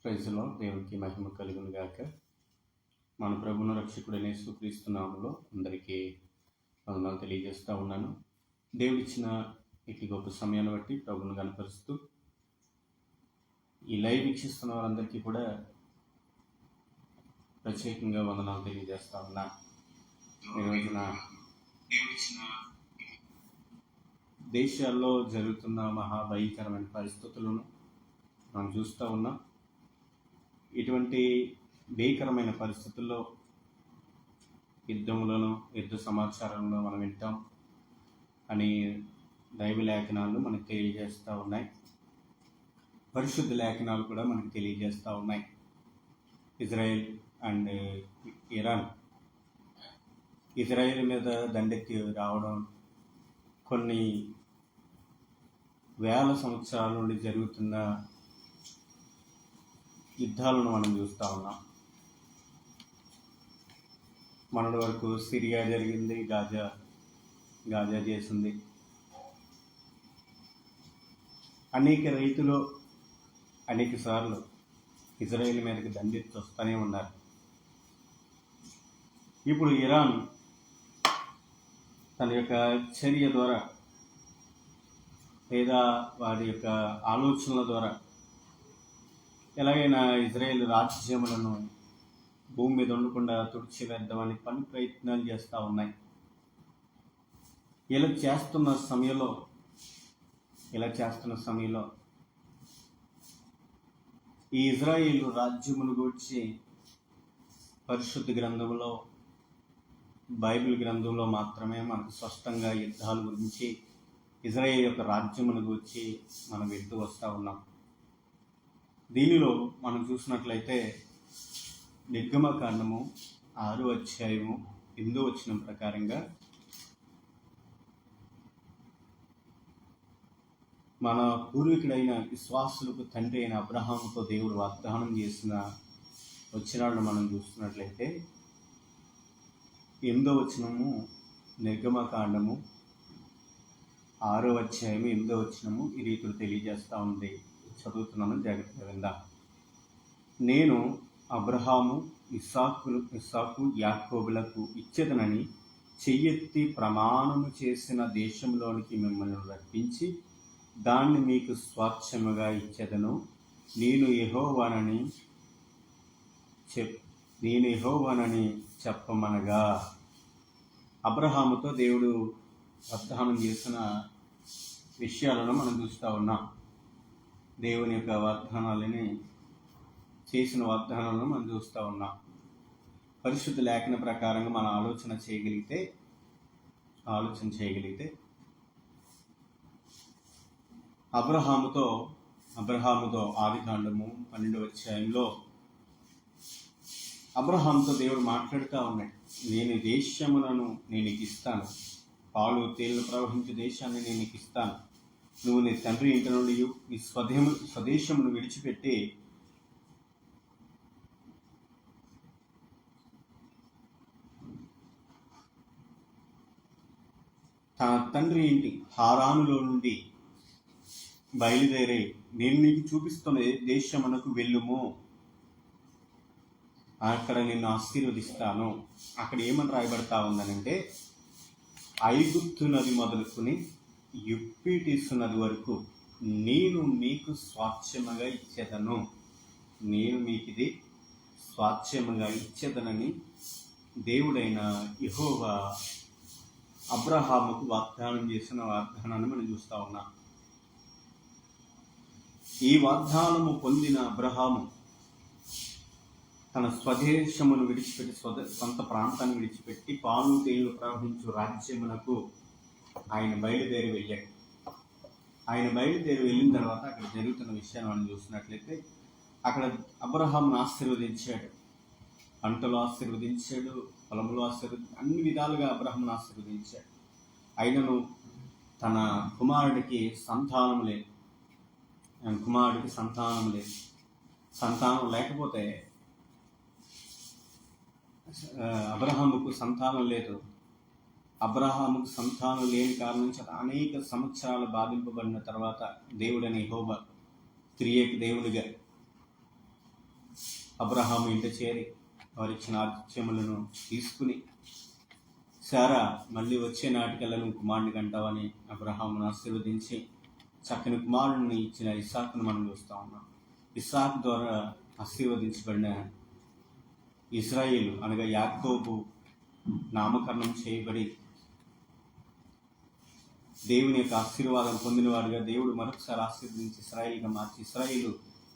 ప్రైజ్లో దేవునికి మహిమ కలుగును గాక. మన ప్రభువును రక్షకుడైన యేసుక్రీస్తు నామములో అందరికీ వందనాలు తెలియజేస్తూ ఉన్నాను. దేవుడిచ్చిన ఇటు గొప్ప సమయాన్ని బట్టి ప్రభువును కనపరుస్తూ ఈ లైవ్ వీక్షిస్తున్న వారందరికీ కూడా ప్రత్యేకంగా వందనాలు తెలియజేస్తూ ఉన్నాను. ఈ రోజున దేశాల్లో జరుగుతున్న మహాభయంకరమైన పరిస్థితులను మనం చూస్తూ ఉన్నాం. ఇటువంటి భీకరమైన పరిస్థితుల్లో యుద్ధ సమాచారంలో మనం వింటాం అని దైవ లేఖనాలు మనకు తెలియజేస్తూ ఉన్నాయి. పరిశుద్ధ లేఖనాలు కూడా మనకు తెలియజేస్తూ ఉన్నాయి. ఇజ్రాయెల్ అండ్ ఇజ్రాయెల్ మీద దండెత్తి రావడం, కొన్ని వేల సంవత్సరాల నుండి జరుగుతున్న యుద్ధాలను మనం చూస్తూ ఉన్నాం. మొన్నటి వరకు సిరియా జరిగింది, గాజా చేసింది. అనేక రైతులు అనేక సార్లు ఇజ్రాయెల్ మీదకి దండెత్తి వస్తూనే ఉన్నారు. ఇప్పుడు ఇరాన్ తన యొక్క చర్య ద్వారా లేదా వారి యొక్క ఆలోచనల ద్వారా ఎలాగైనా ఇజ్రాయెల్ రాజ్యములను భూమి మీద ఉండకుండా తుడిచివేద్దామని పలు ప్రయత్నాలు చేస్తూ ఉన్నాయి. ఇలా చేస్తున్న సమయంలో ఈ ఇజ్రాయెల్ రాజ్యమును గూర్చి పరిశుద్ధ గ్రంథంలో, బైబిల్ గ్రంథంలో మాత్రమే మనకు స్పష్టంగా యుద్ధాల గురించి, ఇజ్రాయెల్ యొక్క రాజ్యమును గూర్చి మనం వింటూ వస్తూ ఉన్నాం. దీనిలో మనం చూసినట్లయితే నిర్గమకాండము 6వ అధ్యాయము 8వ వచనం ప్రకారంగా మన పూర్వీకుడైన విశ్వాసులకు తండ్రి అయిన అబ్రహాముతో దేవుడు వాగ్దానం చేసిన వచనాలను మనం చూస్తున్నట్లయితే 8వ వచనము, నిర్గమకాండము 6వ అధ్యాయము 8వ వచనము ఈ రీతిలో తెలియజేస్తూ ఉంది. చదువుతున్నాను, జాగ్రత్తగా విందాం. నేను అబ్రహాము, ఇస్సాకు, యాకోబులకు ఇచ్చేదనని చెయ్యెత్తి ప్రమాణము చేసిన దేశంలోనికి మిమ్మల్ని రప్పించి దాన్ని మీకు స్వాస్థ్యముగా ఇచ్చేదను. నేను యెహోవానని చెప్పమనగా. అబ్రహాముతో దేవుడు వాగ్దానం చేసిన విషయాలను మనం చూస్తూ ఉన్నాం. దేవుని యొక్క చేసిన వాగ్దానాలను మనం చూస్తూ ఉన్నాం. పరిశుద్ధ లేఖన ప్రకారంగా మనం ఆలోచన చేయగలిగితే అబ్రహాముతో ఆదికాండము 12వ అధ్యాయంలో అబ్రహాముతో దేవుడు మాట్లాడుతూ ఉన్నాడు. నేను దేశములను నేను ఇస్తాను, పాలు తేళ్లు ప్రవహించే దేశాన్ని నేను ఇస్తాను. నువ్వు నీ తండ్రి ఇంటి నుండి నీ స్వదేశమును విడిచిపెట్టి తన తండ్రి ఇంటి హారానులో నుండి బయలుదేరి నేను నీకు చూపిస్తున్న దేశమునకు వెళ్ళుము, అక్కడ నిన్ను ఆశీర్వదిస్తాను. అక్కడ ఏమని రాయబడతా ఉందనంటే, ఐగుప్తు నది మొదలుకొని యూఫ్రటీసు నది వరకు నేను మీకు స్వాస్థ్యముగా ఇచ్చేదను. నేను మీకు ఇది స్వాస్థ్యముగా ఇచ్చేదనని దేవుడైన యెహోవా అబ్రహాముకు వాగ్దానం చేసిన వాగ్దానాన్ని మనం చూస్తూ ఉన్నాం. ఈ వాగ్దానము పొందిన అబ్రహాము తన స్వదేశమును విడిచిపెట్టి సొంత ప్రాంతాన్ని విడిచిపెట్టి పాలు తేళ్లు ప్రవహించు రాజ్యమునకు ఆయన బయలుదేరి వెళ్ళాడు. ఆయన బయలుదేరి వెళ్ళిన తర్వాత అక్కడ జరుగుతున్న విషయాన్ని మనం చూసినట్లయితే, అక్కడ అబ్రహామును ఆశీర్వదించాడు, పంటలు ఆశీర్వదించాడు, పొలంలో అన్ని విధాలుగా అబ్రహామును ఆశీర్వదించాడు. అయినను తన కుమారుడికి సంతానం లేదు. సంతానం లేకపోతే అబ్రహాముకు సంతానం లేదు. అబ్రహాముకు సంతానం లేని కారణం చేత అనేక సంవత్సరాలు బాధింపబడిన తర్వాత దేవుడని యెహోవా త్రియేక దేవుడిగా అబ్రహాము ఇంట చేరి వారిచ్చిన ఆతిథ్యములను తీసుకుని, శారా మళ్ళీ వచ్చే నాటికల్లా నువ్వు కుమారుని కంటావని అబ్రహామును ఆశీర్వదించి చక్కని కుమారుని ఇచ్చిన ఇస్సాకును మనం చూస్తూ ఉన్నాం. ఇస్సాకు ద్వారా ఆశీర్వదించబడిన ఇశ్రాయేలు అనగా యాకోబు నామకరణం చేయబడి దేవుని యొక్క ఆశీర్వాదం పొందినవాడుగా దేవుడు మరొకసారి ఆశీర్వదించి ఇశ్రాయేలుగా మార్చి, ఇశ్రాయేలు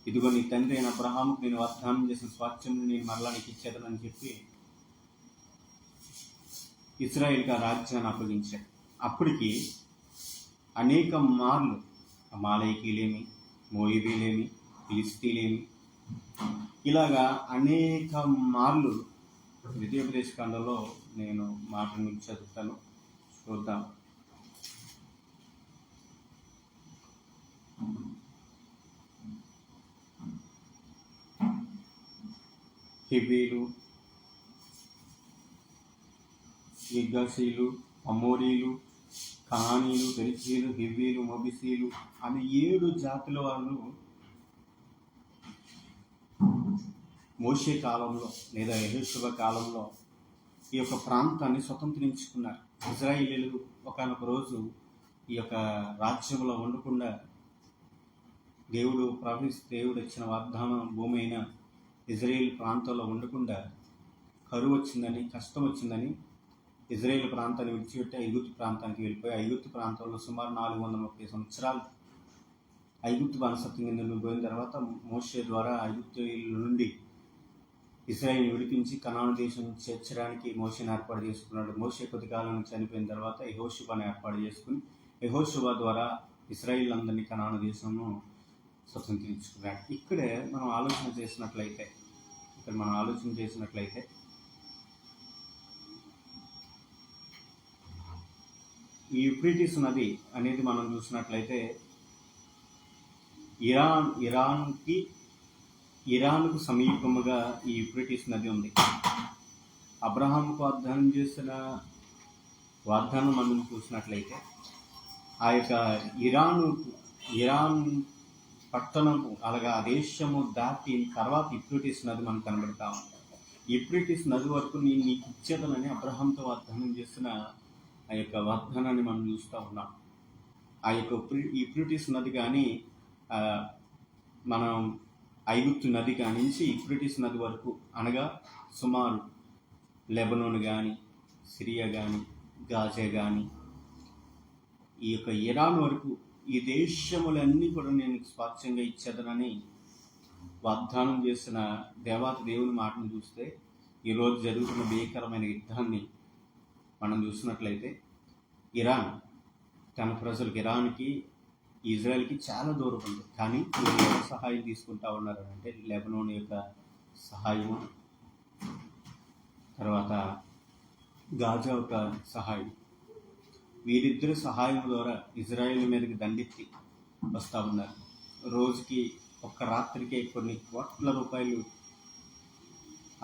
ఇదిగో నీ తండ్రి అయిన అబ్రహాముకు నేను వాగ్దానం చేసిన స్వాస్థ్యం నేను మరలా నీకు ఇచ్చేదనని చెప్పి ఇశ్రాయేలుగా రాజ్యాన్ని అప్పగించాడు. అప్పటికి అనేక మార్లు అమాలేకీలేమి, మోయిబీలేమి, ఫిలిస్తీలేమి, ఇలాగా అనేక మార్లు ద్వితీయోపదేశ కాండంలో నేను మాటను మీకు చదువుతాను, చూద్దాం. హివ్వీలు, గిర్గాషీలు, అమోరీలు, కనానీలు, పెరిజీలు, హివ్వీలు, మొబిసీలు అని 7 జాతుల వాళ్ళు మోషే కాలంలో లేదా యెహోషువ కాలంలో ఈ యొక్క ప్రాంతాన్ని స్వతంత్రించుకున్నారు. ఇశ్రాయేలీయులు ఒకానొక రోజు ఈ యొక్క రాజ్యంలో ఉండకుండా దేవుడు ఇచ్చిన వాగ్దానం భూమి అయిన ఇజ్రాయేల్ ప్రాంతంలో ఉండకుండా కరువు వచ్చిందని, కష్టం వచ్చిందని ఇజ్రాయేల్ ప్రాంతాన్ని విడిచిపెట్టి ఐగుప్తు ప్రాంతానికి వెళ్ళిపోయి ఐగుప్తు ప్రాంతంలో సుమారు 430 సంవత్సరాలు ఐగుప్తు బానిసత్వం కింద పోయిన తర్వాత మోషే ద్వారా ఐగుప్తీయుల నుండి ఇశ్రాయేల్ విడిపించి కనాను దేశం చేర్చడానికి మోషేని ఏర్పాటు చేసుకున్నాడు. మోషే కొద్ది కాలం చనిపోయిన తర్వాత యెహోషువను ఏర్పాటు చేసుకుని యెహోషువ ద్వారా ఇశ్రాయేల్ అందరినీ కనాను దేశంను స్వతంత్రించుకున్నాడు. ఇక్కడే మనం ఆలోచన చేసినట్లయితే ఈ యూఫ్రటీస్ నది అనేది మనం చూసినట్లయితే ఇరాన్కు సమీపముగా ఈ యూఫ్రటీస్ నది ఉంది. అబ్రహాముకు వాగ్దానం చేసిన వాగ్దానం మనం చూసినట్లయితే ఆ యొక్క ఇరాన్ పట్టణము అలాగా ఆ దేశము దాటి తర్వాత యూఫ్రటీస్ నది మనకు కనబడతా ఉంది. యూఫ్రటీస్ నది వరకు నేను నీకు ఇచ్చేదనని అబ్రహాంతో వాగ్దానం చేసిన ఆ యొక్క వాగ్దానాన్ని మనం చూస్తూ ఉన్నాం. ఆ యొక్క యూఫ్రటీస్ నది కానీ మనం ఐగుప్తు నది కానించి యూఫ్రటీస్ నది వరకు అనగా సుమారు లెబనోన్ కానీ, సిరియా కానీ, గాజా కానీ, ఈ యొక్క ఇరాన్ వరకు ఈ దేశములన్నీ కూడా నేను స్వాస్థ్యంగా ఇచ్చేదనని వాగ్దానం చేసిన దేవుని మాటను చూస్తే ఈరోజు జరుగుతున్న భీకరమైన యుద్ధాన్ని మనం చూసినట్లయితే ఇరాన్ తన ప్రజలకు, ఇరాన్కి ఇజ్రాయెల్కి చాలా దూరం ఉంది. కానీ వీళ్ళు ఎవరు సహాయం తీసుకుంటా ఉన్నారు అంటే లెబనోన్ యొక్క సహాయము, తర్వాత గాజా యొక్క సహాయం, వీరిద్దరు సహాయం ద్వారా ఇజ్రాయెల్ మీదకి దండెత్తి వస్తూ ఉన్నారు. రోజుకి ఒక్క రాత్రికే కొన్ని కోట్ల రూపాయలు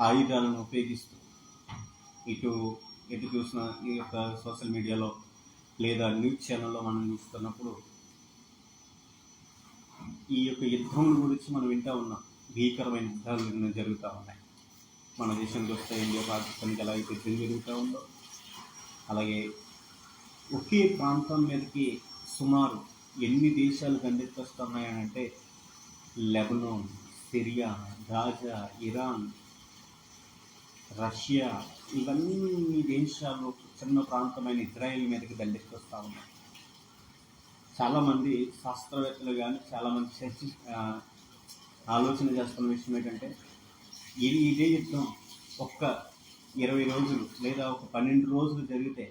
ఆయుధాలను ఉపయోగిస్తూ ఎటు చూసిన ఈ యొక్క సోషల్ మీడియాలో లేదా న్యూస్ ఛానల్లో మనం చూస్తున్నప్పుడు ఈ యొక్క యుద్ధం గురించి మనం వింటూ ఉన్నాం. భీకరమైన యుద్ధాలు జరుగుతూ ఉన్నాయి. మన దేశంలో వస్తే ఇండియా పాకిస్తాన్కి ఎలా అయితే యుద్ధం జరుగుతూ ఉందో అలాగే ఒకే ప్రాంతం మీదకి సుమారు ఎన్ని దేశాలు దండెత్తొస్తున్నాయంటే Lebanon, Syria, Gaza, Iran, Russia, ఇవన్నీ దేశాలు చిన్న ప్రాంతమైన ఇజ్రాయెల్ మీదకి దండెత్తొస్తూ ఉన్నాయి. చాలామంది శాస్త్రవేత్తలు కానీ చాలామంది ఆలోచన చేస్తున్న విషయం ఏంటంటే ఇదే యుద్ధం ఒక్క 20 రోజులు లేదా ఒక 12 రోజులు జరిగితే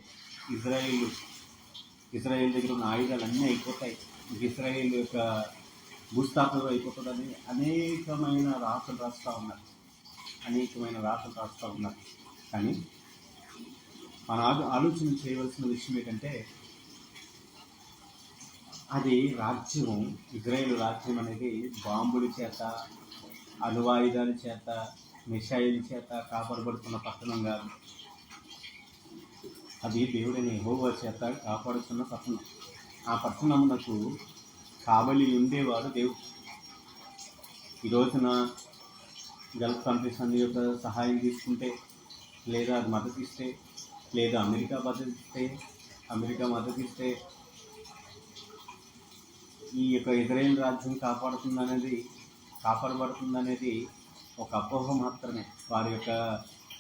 ఇజ్రాయెల్ దగ్గర ఉన్న ఆయుధాలు అన్నీ అయిపోతాయి, ఇజ్రాయెల్ యొక్క భూస్థాపన అయిపోతుందని అనేకమైన రాతలు రాస్తూ ఉన్నారు. కానీ మన ఆలోచన చేయవలసిన విషయం ఏంటంటే అది రాజ్యం, ఇజ్రాయెల్ రాజ్యం అనేది బాంబుల చేత, అణువాయుధాల చేత, మిసైల్ చేత కాపాడబడుతున్న పట్టణం కాదు. అది దేవుడైన యెహోవా చేత కాపాడుతున్న పట్టణం. ఆ పట్టణమునకు కావలి ఉండేవాడు దేవుడు. ఈ రోజున గల్ఫ్ కంట్రీస్ అన్ని యొక్క సహాయం తీసుకుంటే, లేదా అది మద్దతు ఇస్తే, లేదా అమెరికా మద్దతు ఇస్తే ఈ యొక్క ఇజ్రాయెల్ రాజ్యం కాపాడబడుతుందనేది ఒక అపోహ మాత్రమే. వారి యొక్క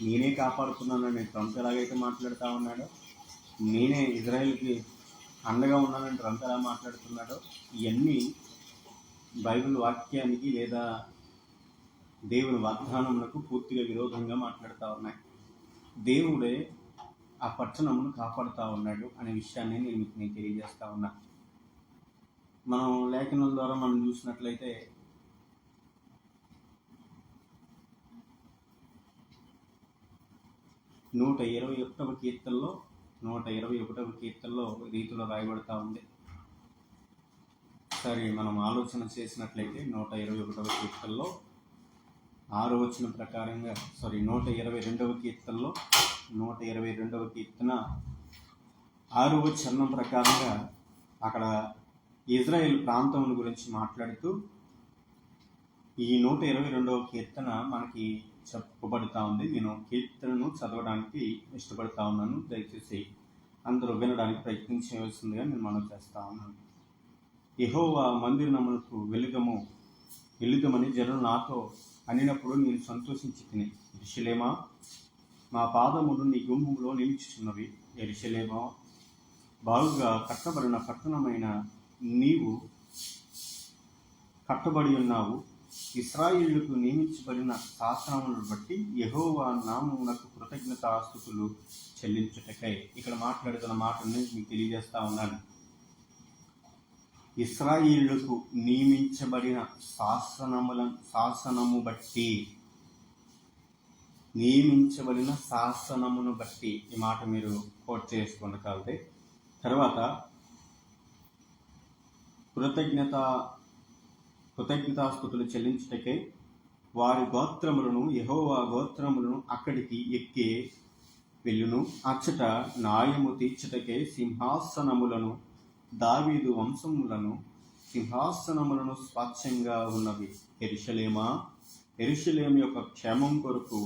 నేనే కాపాడుతున్నానని ట్రంప్ ఎలాగైతే మాట్లాడుతూ ఉన్నాడో, నేనే ఇజ్రాయెల్కి అండగా ఉన్నానని ట్రంప్ ఎలా మాట్లాడుతున్నాడో, ఇవన్నీ బైబిల్ వాక్యానికి లేదా దేవుని వాగ్దానములకు పూర్తిగా విరోధంగా మాట్లాడుతూ ఉన్నాయి. దేవుడే ఆ పట్టణమును కాపాడుతూ ఉన్నాడు అనే విషయాన్ని నేను తెలియజేస్తూ ఉన్నా. మనం లేఖనాల ద్వారా మనం చూసినట్లయితే నూట 121వ కీర్తనలో రీతిలో రాయబడతా ఉంది. సరే, మనం ఆలోచన చేసినట్లయితే 121వ కీర్తనలో 6వ వచనం ప్రకారంగా 122వ కీర్తనలో 122వ కీర్తన 6వ వచనం ప్రకారంగా అక్కడ ఇజ్రాయెల్ ప్రాంతం గురించి మాట్లాడుతూ ఈ 122వ కీర్తన మనకి చెప్పబడుతూ ఉంది. నేను కీర్తనను చదవడానికి ఇష్టపడతా ఉన్నాను. దయచేసి అందరూ వినడానికి ప్రయత్నించవలసిందిగా నేను మనవి చేస్తా ఉన్నాను. యెహోవా మందిరమునకు వెలుగమని జనులు నాతో అనినప్పుడు నేను సంతోషించి తిని, యెరూషలేమా, మా పాదములు నీ గుమ్ములో నిలిచుచున్నవి. యెరూషలేమా, బాగుగా కట్టబడిన పట్టణమైన నీవు కట్టబడి ఉన్నావు. ఇశ్రాయేలుకు నియమించబడిన శాసనములను బట్టి యెహోవా నామమునకు కృతజ్ఞతాస్తుతులు చెల్లించుటకై. ఇక్కడ మాట్లాడుతున్న మాటని మీకు తెలియజేస్తా ఉన్నాను. ఇశ్రాయేలుకు నియమించబడిన శాసనమును బట్టి ఈ మాట మీరు కోట్ చేసుకుని కలితే, తర్వాత కృతజ్ఞతాస్తుతులు చెల్లించుటకై వారి గోత్రములను, యెహోవా గోత్రములను అక్కడికి ఎక్కి వెళ్ళును. అచ్చట న్యాయము తీర్చుటకై సింహాసనములను, దావీదు వంశములను సింహాసనములను స్వాచ్ఛంగా ఉన్నవి. యెరూషలేము యొక్క క్షేమం కొరకు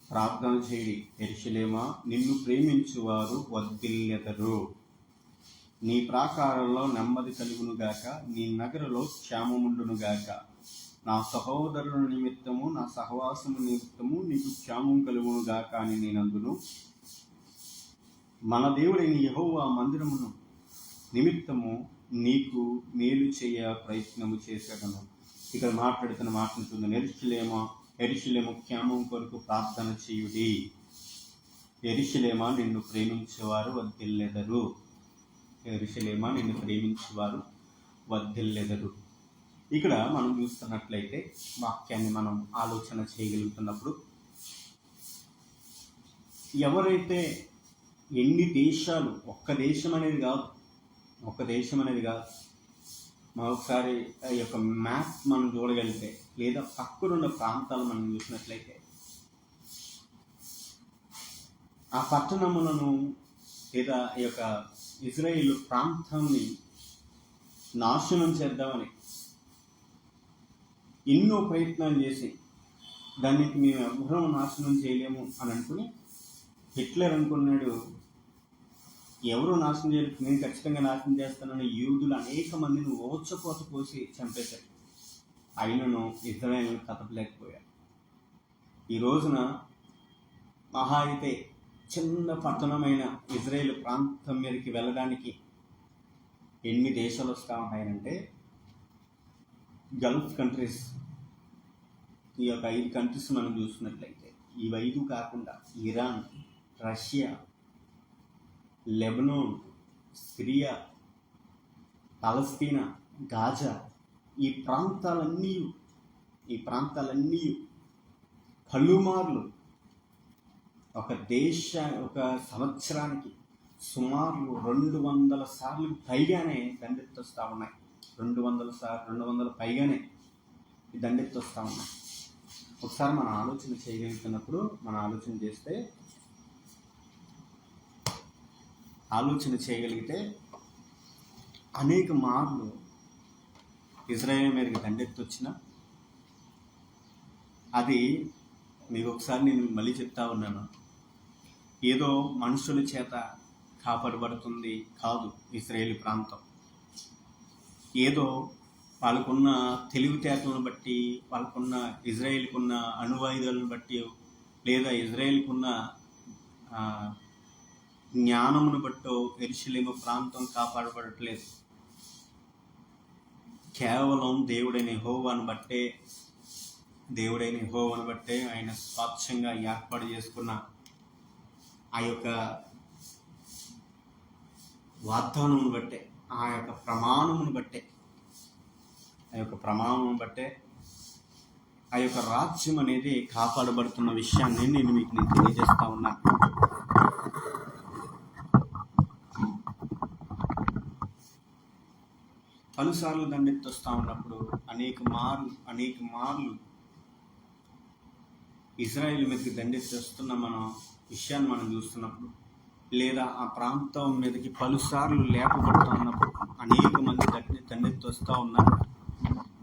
ప్రార్థన చేయుడి. యెరూషలేమా, నిన్ను ప్రేమించువారు వర్ధిల్లెదరు. నీ ప్రాకారంలో నెమ్మది కలుగునుగాక, నీ నగరలో క్షేమముండునుగాక. నా సహోదరుల నిమిత్తము, నా సహవాసము నిమిత్తము నీకు క్షేమం కలుగునుగాక అని నేనందును. మన దేవుడైన యెహోవా మందిరమును నిమిత్తము నీకు మేలు చేయ ప్రయత్నము చేసేదను. ఇక్కడ మాట్లాడుతున్న మాట ఉంటుంది, యెరూషలేము క్షేమం కొరకు ప్రార్థన చేయుడి. యెరూషలేమా, నిన్ను ప్రేమించేవారు వర్ధిల్లెదరు. యెరూషలేమా, నిన్ను ప్రేమించేవారు వర్ధిల్లెదరు. ఇక్కడ మనం చూస్తున్నట్లయితే వాక్యాన్ని మనం ఆలోచన చేయగలుగుతున్నప్పుడు, ఎవరైతే ఎన్ని దేశాలు, ఒక్క దేశం అనేది కాదు, మనం ఒకసారి ఈ యొక్క మ్యాప్ మనం చూడగలిగితే, లేదా పక్కనున్న ప్రాంతాలు మనం చూసినట్లయితే, ఆ పట్టణములను లేదా ఈ యొక్క ఇజ్రాయేల్ ప్రాంతాన్ని నాశనం చేద్దామని ఎన్నో ప్రయత్నాలు చేసి, దానికి మేము ఎవరూ నాశనం చేయలేము అని అనుకుని హిట్లర్ అనుకున్నాడు, ఎవరూ నాశనం చేయలేదు, నేను ఖచ్చితంగా నాశనం చేస్తానని యూదులు అనేక మందిని ఓచకోత కోసి చంపేశారు. అయినను ఇజ్రాయేల్ని కదపలేకపోయారు. ఈ రోజున మహా అయితే చిన్న పట్టణమైన ఇజ్రాయేల్ ప్రాంతం మీదకి వెళ్ళడానికి ఎన్ని దేశాలు వస్తూ ఉంటాయంటే, గల్ఫ్ కంట్రీస్, ఈ యొక్క 5 కంట్రీస్ మనం చూసినట్లయితే, ఈ 5 కాకుండా ఇరాన్, రష్యా, లెబనాన్, సిరియా, పాలస్తీనా, గాజా, ఈ ప్రాంతాలన్నీ పలుమార్లు ఒక సంవత్సరానికి సుమారు 200 సార్లు పైగానే దండెత్తొస్తూ ఉన్నాయి. 200 పైగానే దండెత్తొస్తూ ఉన్నాయి. ఒకసారి మనం ఆలోచన చేయగలుగుతున్నప్పుడు, ఆలోచన చేయగలిగితే అనేక మార్లు ఇజ్రాయేల్ మీదకి దండెత్తొచ్చిన అది మీకు ఒకసారి నేను మళ్ళీ చెప్తా ఉన్నాను, ఏదో మనుషుల చేత కాపాడబడుతుంది కాదు ఇజ్రాయేల్ ప్రాంతం. ఏదో వాళ్ళకున్న తెలివితేటలను బట్టి, వాళ్ళకున్న ఇజ్రాయేల్కున్న అణువాయుధాలను బట్టి, లేదా ఇజ్రాయేల్కున్న జ్ఞానమును బట్టో యెరూషలేము ప్రాంతం కాపాడబడట్లేదు. కేవలం దేవుడైన యెహోవాను బట్టే ఆయన స్వచ్ఛంగా ఏర్పాటు చేసుకున్న ఆ యొక్క వాగ్దానమును బట్టే, ఆ యొక్క ప్రమాణమును బట్టే ఆ యొక్క రాజ్యం అనేది కాపాడబడుతున్న విషయాన్ని నేను తెలియజేస్తా ఉన్నాను. పలుసార్లు దండెత్తొస్తా ఉన్నప్పుడు అనేక మార్లు ఇజ్రాయేల్ మీదకి దండెత్తి వస్తున్న విషయాన్ని మనం చూస్తున్నప్పుడు, లేదా ఆ ప్రాంతం మీదకి పలుసార్లు లేపబడుతూ ఉన్నప్పుడు అనేక మంది దండెత్తి వస్తూ ఉన్నారు.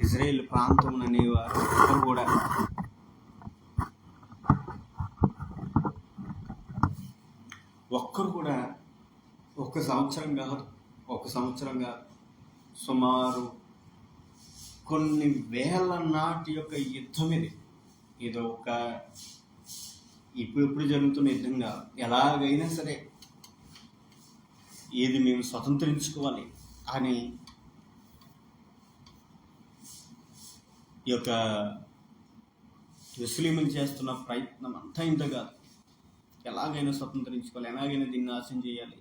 ఇజ్రాయేల్ ప్రాంతం అనేవారు ఒక్కరు కూడా ఒక సంవత్సరం కాదు, సుమారు కొన్ని వేల నాటి యొక్క యుద్ధం ఇది ఒక ఇప్పుడు జరుగుతున్న యుద్ధం కాదు. ఎలాగైనా సరే ఇది మేము స్వతంత్రించుకోవాలి అని ఈ యొక్క ముస్లింలు చేస్తున్న ప్రయత్నం అంతా ఇంత కాదు. ఎలాగైనా స్వతంత్రించుకోవాలి, ఎలాగైనా దీన్ని నాశనం చేయాలి,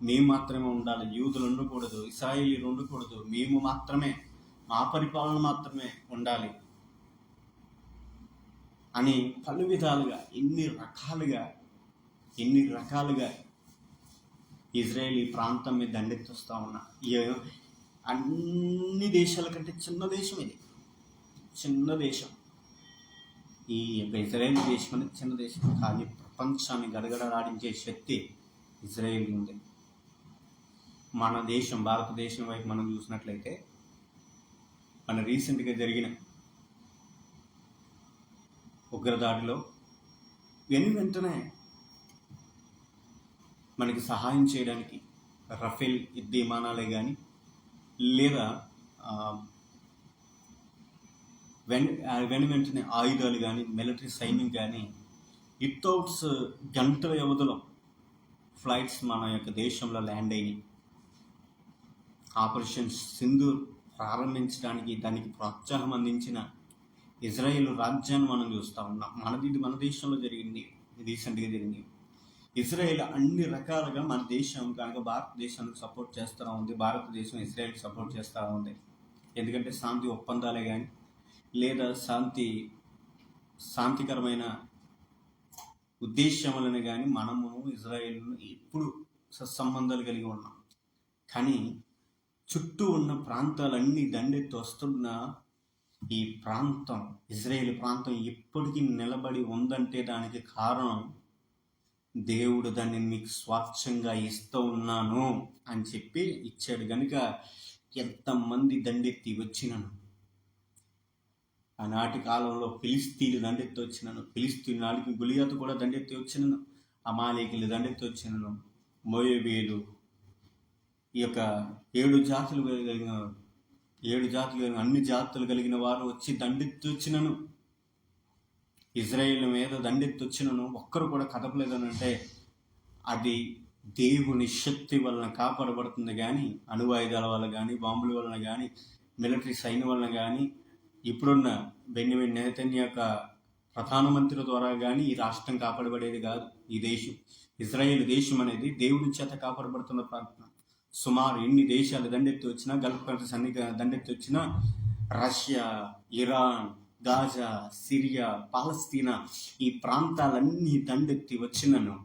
మేము మాత్రమే ఉండాలి, యూదులు ఉండకూడదు, ఇశ్రాయేలీలు ఉండకూడదు, మేము మాత్రమే, మా పరిపాలన మాత్రమే ఉండాలి అని పలు విధాలుగా ఎన్ని రకాలుగా ఇజ్రాయేల్ ఈ ప్రాంతం మీద దండెత్తిస్తూ ఉన్నా. అన్ని దేశాల కంటే చిన్న దేశం ఇది, చిన్న దేశం. ఈ యొక్క ఇజ్రాయేల్ దేశం అనేది చిన్న దేశం, కానీ ప్రపంచాన్ని గడగడలాడించే శక్తి ఇజ్రాయేల్ ఉంది. మన దేశం, భారతదేశం వైపు మనం చూసినట్లయితే, మన రీసెంట్గా జరిగిన ఉగ్రదాడిలో వెంటనే మనకి సహాయం చేయడానికి రఫేల్ యుద్ధ విమానాలే కానీ, లేదా వెంటనే ఆయుధాలు కానీ, మిలిటరీ సైన్యం కానీ, వితౌట్స్ గంటల వ్యవధిలో ఫ్లైట్స్ మన యొక్క దేశంలో ల్యాండ్ అయినాయి. ఆపరేషన్ సింధూర్ ప్రారంభించడానికి దానికి ప్రోత్సాహం అందించిన ఇజ్రాయేల్ రాజ్యాన్ని మనం చూస్తూ ఉన్నాం. మన దేశంలో జరిగింది, రీసెంట్గా జరిగింది. ఇజ్రాయేల్ అన్ని రకాలుగా మన దేశం కనుక భారతదేశానికి సపోర్ట్ చేస్తూ ఉంది, భారతదేశం ఇజ్రాయేల్కి సపోర్ట్ చేస్తూ ఉంది. ఎందుకంటే శాంతి ఒప్పందాలే కానీ, లేదా శాంతికరమైన ఉద్దేశములను కానీ మనము ఇజ్రాయేల్ను ఎప్పుడు సత్సంబంధాలు కలిగి ఉన్నాం. కానీ చుట్టూ ఉన్న ప్రాంతాలన్నీ దండెత్తి వస్తున్న ఈ ప్రాంతం, ఇజ్రాయేల్ ప్రాంతం ఎప్పటికీ నిలబడి ఉందంటే దానికి కారణం దేవుడు దాన్ని మీకు స్వాచ్ఛంగా ఇస్తూ ఉన్నాను అని చెప్పి ఇచ్చాడు. కనుక ఎంతమంది దండెత్తి వచ్చినను, ఆనాటి కాలంలో ఫిలిస్తీన్లు దండెత్తి వచ్చినను, ఫిలిస్తీన్ నాటికి గులియాతు కూడా దండెత్తి వచ్చినను, అమాలేకీలు దండెత్తి వచ్చినను, మోయాబీయులు, ఈ యొక్క 7 జాతులు కలిగిన అన్ని జాతులు కలిగిన వారు వచ్చి దండెత్తి వచ్చినను, ఇజ్రాయేల్ మీద దండెత్తి వచ్చినను ఒక్కరు కూడా కదపలేదని అంటే అది దేవుని శక్తి వలన కాపాడబడుతుంది. కానీ అణువాయుధాల వల్ల కానీ, బాంబుల వలన కానీ, మిలిటరీ సైన్యం వలన కానీ, ఇప్పుడున్న బెన్యామిన్ నెతన్యాహు యొక్క ప్రధానమంత్రి ద్వారా కానీ ఈ రాష్ట్రం కాపాడబడేది కాదు. ఈ దేశం, ఇజ్రాయేల్ దేశం అనేది దేవుని చేత కాపాడబడుతున్న ప్రాంతం. సుమారు ఎన్ని దేశాలు దండెత్తి వచ్చినా, గల్ఫ్ కంట్రీస్ అన్ని దండెత్తి వచ్చినా, రష్యా, ఇరాన్, గాజా, సిరియా, పాలస్తీనా, ఈ ప్రాంతాలన్నీ దండెత్తి వచ్చినను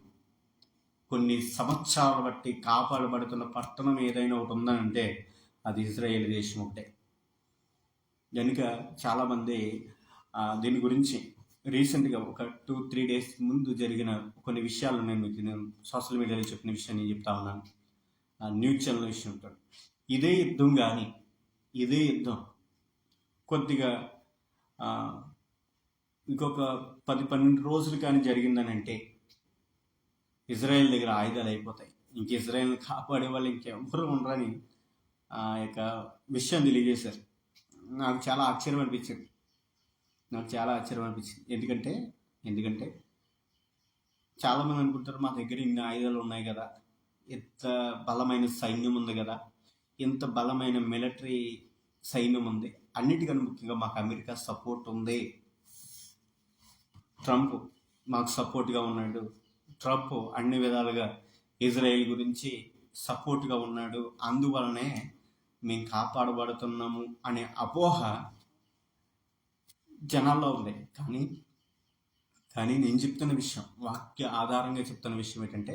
కొన్ని సంవత్సరాల బట్టి కాపాడబడుతున్న పట్టణం ఏదైనా ఒకటి ఉందనంటే అది ఇజ్రాయేల్ దేశం ఒకటే. కనుక చాలామంది దీని గురించి రీసెంట్గా ఒక 2-3 డేస్ ముందు జరిగిన కొన్ని విషయాలు నేను సోషల్ మీడియాలో చెప్పిన విషయాన్ని నేను చెప్తా ఉన్నాను. న్యూస్ ఛానల్ విషయం ఉంటాడు. ఇదే యుద్ధం కొద్దిగా ఇంకొక 10-12 రోజులు కానీ జరిగిందని అంటే ఇజ్రాయెల్ దగ్గర ఆయుధాలు అయిపోతాయి. ఇంక ఇజ్రాయెల్ని కాపాడే వాళ్ళు ఇంకెవ్వరు ఉండరని ఆ యొక్క విషయం తెలియజేశారు. నాకు చాలా ఆశ్చర్యం అనిపించింది. ఎందుకంటే చాలామంది అనుకుంటారు మా దగ్గర ఇన్ని ఆయుధాలు ఉన్నాయి కదా, ఇంత బలమైన సైన్యం ఉంది కదా, ఇంత బలమైన మిలిటరీ సైన్యం ఉంది, అన్నిటికన్నా ముఖ్యంగా మాకు అమెరికా సపోర్ట్ ఉంది, ట్రంప్ మాకు సపోర్ట్గా ఉన్నాడు, ట్రంప్ అన్ని విధాలుగా ఇజ్రాయెల్ గురించి సపోర్ట్గా ఉన్నాడు, అందువలనే మేము కాపాడబడుతున్నాము అనే అపోహ జనాల్లో ఉంది. కానీ నేను చెప్తున్న విషయం, వాక్య ఆధారంగా చెప్తున్న విషయం ఏంటంటే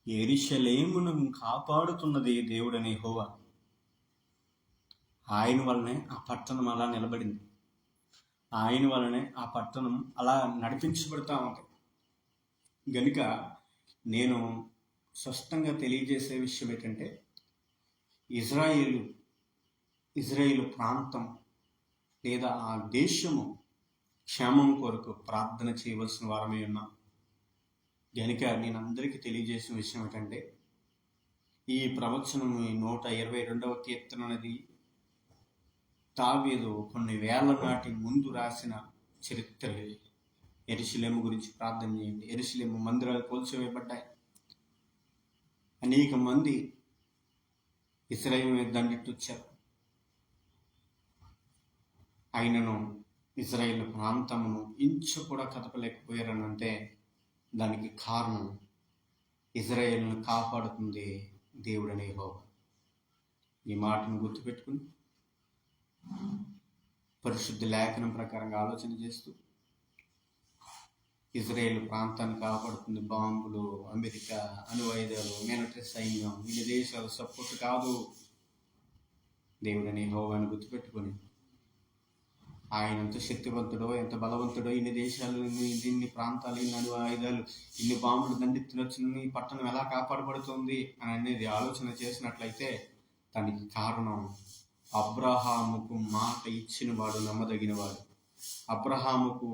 యెరూషలేమును కాపాడుతున్నది దేవుడనే యెహోవా. ఆయన వలనే ఆ పట్టణం అలా నిలబడింది. ఆయన వలనే ఆ పట్టణం అలా నడిపించబడుతూ ఉంది. గనుక నేను స్పష్టంగా తెలియజేసే విషయం ఏంటంటే ఇజ్రాయేలు ప్రాంతం లేదా ఆ దేశము క్షేమం కొరకు ప్రార్థన చేయవలసిన వారమే ఉన్నాం. కనుక నేను అందరికీ తెలియజేసిన విషయం ఏంటంటే ఈ ప్రవచనం 122వ కీర్తన అనేది దావీదు కొన్ని వేల నాటి ముందు రాసిన చరిత్ర. యెరూషలేము గురించి ప్రార్థన చేయండి. యెరూషలేము మందిరాలు కూల్చివేయబడ్డాయి. అనేక మంది ఇశ్రాయేలు మీద దండెత్తి వచ్చారు. ఆయనను ఇజ్రాయేల్ ప్రాంతమును ఇంచు కూడా కదపలేకపోయారనంటే దానికి కారణం ఇజ్రాయేల్ను కాపాడుతుంది దేవుడనే యెహోవా. ఈ మాటను గుర్తుపెట్టుకుని పరిశుద్ధ లేఖనం ప్రకారంగా ఆలోచన చేస్తూ ఇజ్రాయేల్ ప్రాంతాన్ని కాపాడుతుంది బాంబులు, అమెరికా అణువాయుధాలు, మిలిటరీ సైన్యం, ఇన్ని దేశాలు సపోర్ట్ కాదు. దేవుడనే యెహోవాను గుర్తుపెట్టుకుని ఆయన ఎంత శక్తివంతుడో, ఎంత బలవంతుడో, ఇన్ని దేశాలు, ఇన్ని ప్రాంతాలు, ఇన్ని అణువాయుధాలు, ఇన్ని బాంబులు దండెత్తినొచ్చిన ఈ పట్టణం ఎలా కాపాడబడుతుంది అని అనేది ఆలోచన చేసినట్లయితే దానికి కారణం అబ్రహాముకు మాట ఇచ్చిన వాడు నమ్మదగినవాడు. అబ్రహాముకు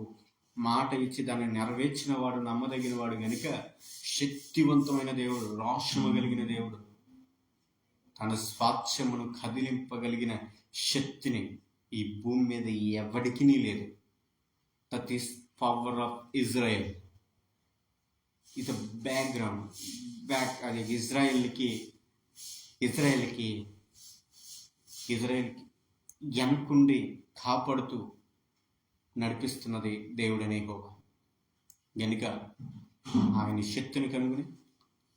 మాట ఇచ్చి దాన్ని నెరవేర్చిన వాడు నమ్మదగిన వాడు. గనుక శక్తివంతమైన దేవుడు, రోషము కలిగిన దేవుడు, తన స్వాస్థ్యమును కదిలింపగలిగిన శక్తిని ఈ భూమి మీద ఎవడికి లేదు. That is power of Israel. ఇది బ్యాక్ అది ఇజ్రాయెల్కి వెనకుండి కాపాడుతూ నడిపిస్తున్నది దేవుడనే యెహోవా. గనుక ఆయన శక్తిని కనుగొని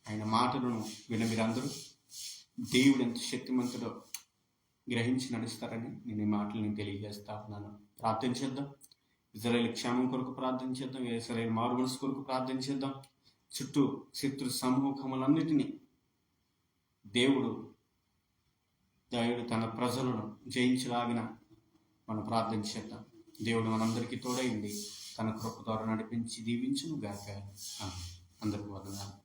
ఆయన మాటలను విన మీరందరూ దేవుడు ఎంత శక్తిమంతుడో గ్రహించి నడుస్తారని నేను ఈ మాటలను తెలియజేస్తా ఉన్నాను. ప్రార్థన చేద్దాం. ఇజ్రాయేల్ క్షేమం కొరకు ప్రార్థన చేద్దాం. ఇజ్రాయేల్ మారుమనసు కొరకు ప్రార్థన చేద్దాం. చుట్టూ శత్రు సమూహములన్నిటినీ దేవుడు తన ప్రజలను జయించలాగిన మనం ప్రార్థన చేద్దాం. దేవుడు మనందరికీ తోడైంది తన కృప ద్వారా నడిపించి దీవించును గాక. అందరికీ వందనాలు.